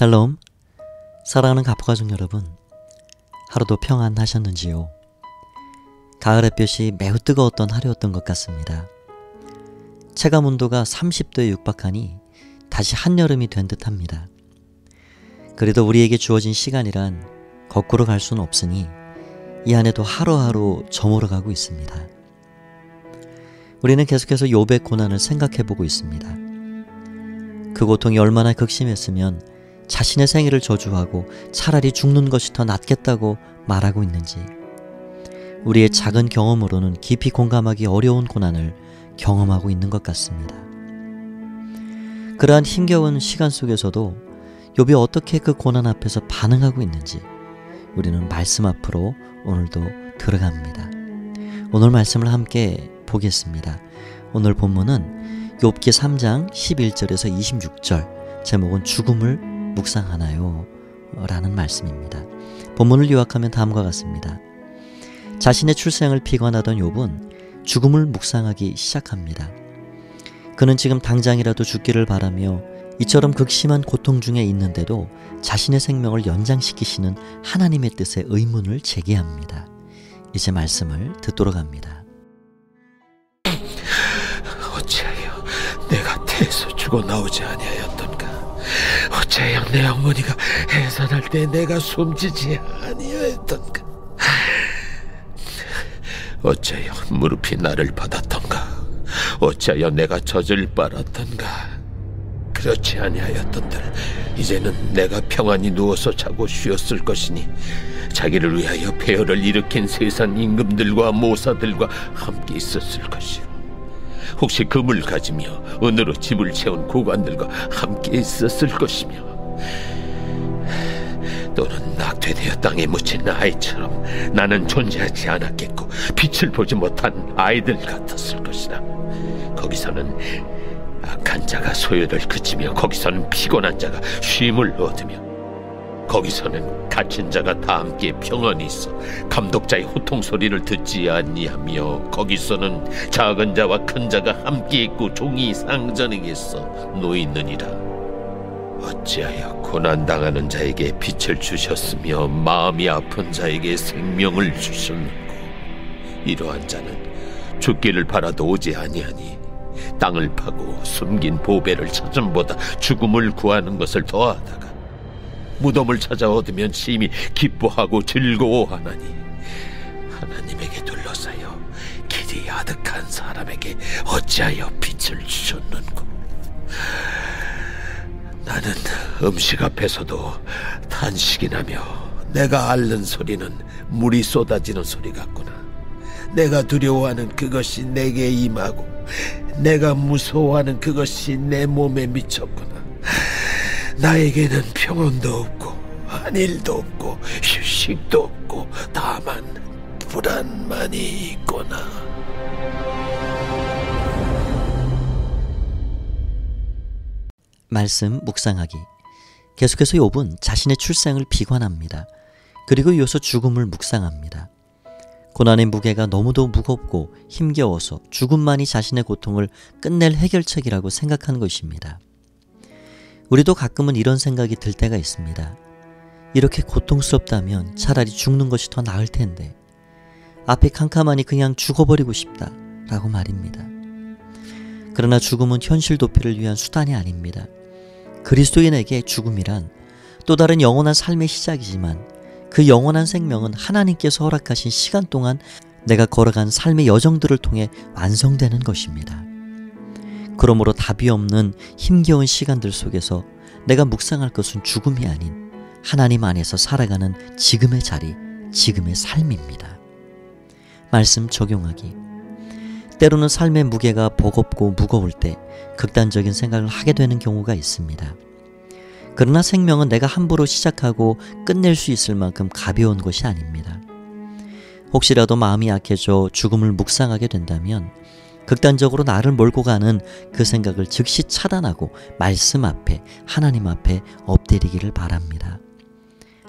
샬롬, 사랑하는 가포가족 여러분, 하루도 평안하셨는지요? 가을 햇볕이 매우 뜨거웠던 하루였던 것 같습니다. 체감 온도가 30도에 육박하니 다시 한여름이 된 듯합니다. 그래도 우리에게 주어진 시간이란 거꾸로 갈 수는 없으니 이 안에도 하루하루 저물어가고 있습니다. 우리는 계속해서 욥의 고난을 생각해보고 있습니다. 그 고통이 얼마나 극심했으면 자신의 생애를 저주하고 차라리 죽는 것이 더 낫겠다고 말하고 있는지, 우리의 작은 경험으로는 깊이 공감하기 어려운 고난을 경험하고 있는 것 같습니다. 그러한 힘겨운 시간 속에서도 욥이 어떻게 그 고난 앞에서 반응하고 있는지 우리는 말씀 앞으로 오늘도 들어갑니다. 오늘 말씀을 함께 보겠습니다. 오늘 본문은 욥기 3장 11절에서 26절, 제목은 죽음을 묵상하나요? 라는 말씀입니다. 본문을 요약하면 다음과 같습니다. 자신의 출생을 비관하던 욥은 죽음을 묵상하기 시작합니다. 그는 지금 당장이라도 죽기를 바라며 이처럼 극심한 고통 중에 있는데도 자신의 생명을 연장시키시는 하나님의 뜻에 의문을 제기합니다. 이제 말씀을 듣도록 합니다. 어찌하여 내가 태에서 죽어나오지 아니하였던가? 어찌하여 내 어머니가 해산할 때 내가 숨지지 아니하였던가? 어찌하여 무릎이 나를 받았던가? 어찌하여 내가 젖을 빨았던가? 그렇지 아니하였던들 이제는 내가 평안히 누워서 자고 쉬었을 것이니 자기를 위하여 폐허를 일으킨 세상 임금들과 모사들과 함께 있었을 것이요, 혹시 금을 가지며 은으로 집을 채운 고관들과 함께 있었을 것이며, 또는 낙태되어 땅에 묻힌 아이처럼 나는 존재하지 않았겠고 빛을 보지 못한 아이들 같았을 것이다. 거기서는 악한 자가 소요를 그치며, 거기서는 피곤한 자가 쉼을 얻으며, 거기서는 갇힌 자가 다 함께 평안히 있어 감독자의 호통 소리를 듣지 아니하며, 거기서는 작은 자와 큰 자가 함께 있고 종이 상전에게서 놓이느니라. 어찌하여 고난당하는 자에게 빛을 주셨으며 마음이 아픈 자에게 생명을 주셨는고? 이러한 자는 죽기를 바라도 오지 아니하니 땅을 파고 숨긴 보배를 찾음보다 죽음을 구하는 것을 더하다가 무덤을 찾아 얻으면 심히 기뻐하고 즐거워하나니, 하나님에게 둘러싸여 길이 아득한 사람에게 어찌하여 빛을 주셨는고? 나는 음식 앞에서도 탄식이 나며 내가 앓는 소리는 물이 쏟아지는 소리 같구나. 내가 두려워하는 그것이 내게 임하고 내가 무서워하는 그것이 내 몸에 미쳤구나. 나에게는 평온도 없고 안일도 없고 휴식도 없고 다만 불안만이 있구나. 말씀 묵상하기. 계속해서 욥은 자신의 출생을 비관합니다. 그리고 이어서 죽음을 묵상합니다. 고난의 무게가 너무도 무겁고 힘겨워서 죽음만이 자신의 고통을 끝낼 해결책이라고 생각하는 것입니다. 우리도 가끔은 이런 생각이 들 때가 있습니다. 이렇게 고통스럽다면 차라리 죽는 것이 더 나을 텐데, 앞에 캄캄하니 그냥 죽어버리고 싶다 라고 말입니다. 그러나 죽음은 현실 도피를 위한 수단이 아닙니다. 그리스도인에게 죽음이란 또 다른 영원한 삶의 시작이지만, 그 영원한 생명은 하나님께서 허락하신 시간 동안 내가 걸어간 삶의 여정들을 통해 완성되는 것입니다. 그러므로 답이 없는 힘겨운 시간들 속에서 내가 묵상할 것은 죽음이 아닌 하나님 안에서 살아가는 지금의 자리, 지금의 삶입니다. 말씀 적용하기. 때로는 삶의 무게가 버겁고 무거울 때 극단적인 생각을 하게 되는 경우가 있습니다. 그러나 생명은 내가 함부로 시작하고 끝낼 수 있을 만큼 가벼운 것이 아닙니다. 혹시라도 마음이 약해져 죽음을 묵상하게 된다면 극단적으로 나를 몰고 가는 그 생각을 즉시 차단하고 말씀 앞에, 하나님 앞에 엎드리기를 바랍니다.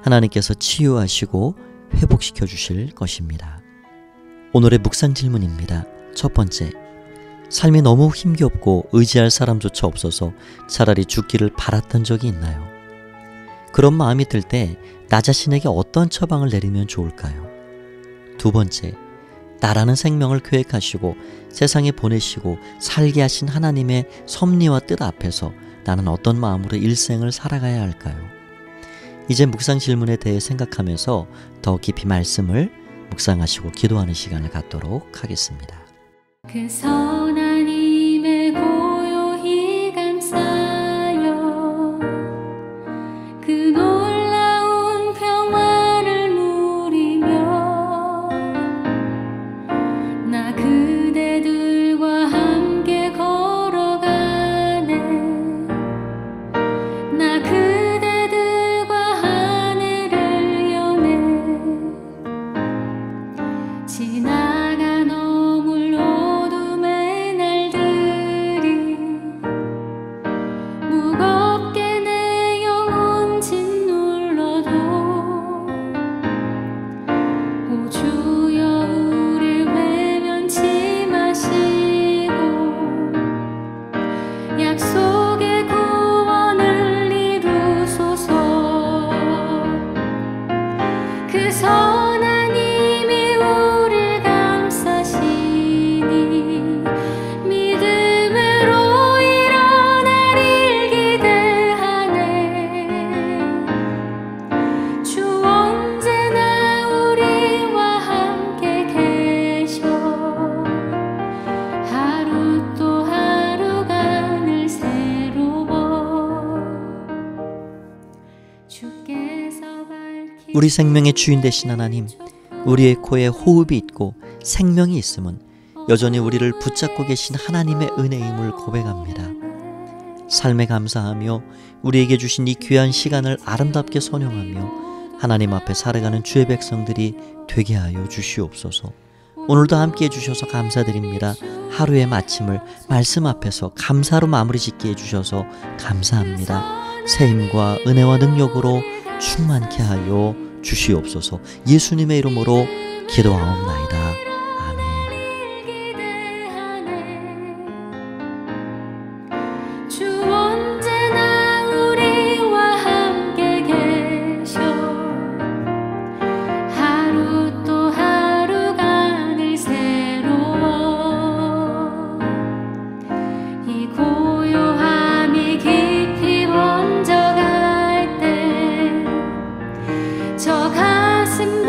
하나님께서 치유하시고 회복시켜 주실 것입니다. 오늘의 묵상 질문입니다. 첫 번째, 삶이 너무 힘겹고 의지할 사람조차 없어서 차라리 죽기를 바랐던 적이 있나요? 그런 마음이 들 때 나 자신에게 어떤 처방을 내리면 좋을까요? 두 번째, 나라는 생명을 계획하시고 세상에 보내시고 살게 하신 하나님의 섭리와 뜻 앞에서 나는 어떤 마음으로 일생을 살아가야 할까요? 이제 묵상 질문에 대해 생각하면서 더 깊이 말씀을 묵상하시고 기도하는 시간을 갖도록 하겠습니다. 그 선한 힘에 고요히 감싸여 그 놀라운 평화를 누리며 나 그대들과 함께 걸어가네. 나 그대들과 하늘을 여네. 지나가 너물 어둠의 날들이 무겁게 내 영혼 짓눌러도 오 주여 우릴 외면치 마시고 약속의 구원을 이루소서. 그 선한 힘이 우릴 감싸시니 믿음으로 일어나릴 기대하네. 주 언제나 우리와 함께 계셔. 하루 또 하루가 늘 새로워. 주께서 밝히 우리 생명의 주인 되신 하나님, 우리의 코에 호흡이 있고 생명이 있음은 여전히 우리를 붙잡고 계신 하나님의 은혜임을 고백합니다. 삶에 감사하며 우리에게 주신 이 귀한 시간을 아름답게 선용하며 하나님 앞에 살아가는 주의 백성들이 되게 하여 주시옵소서. 오늘도 함께해 주셔서 감사드립니다. 하루의 마침을 말씀 앞에서 감사로 마무리 짓게 해주셔서 감사합니다. 새 힘과 은혜와 능력으로 충만케 하여 주시옵소서. 예수님의 이름으로 기도하옵나이다. 아멘. 주 언제나 우리와 함께 계셔. 하루 또 하루가 늘 새로워. 이 고요함이 깊이 번져갈 때 저 가슴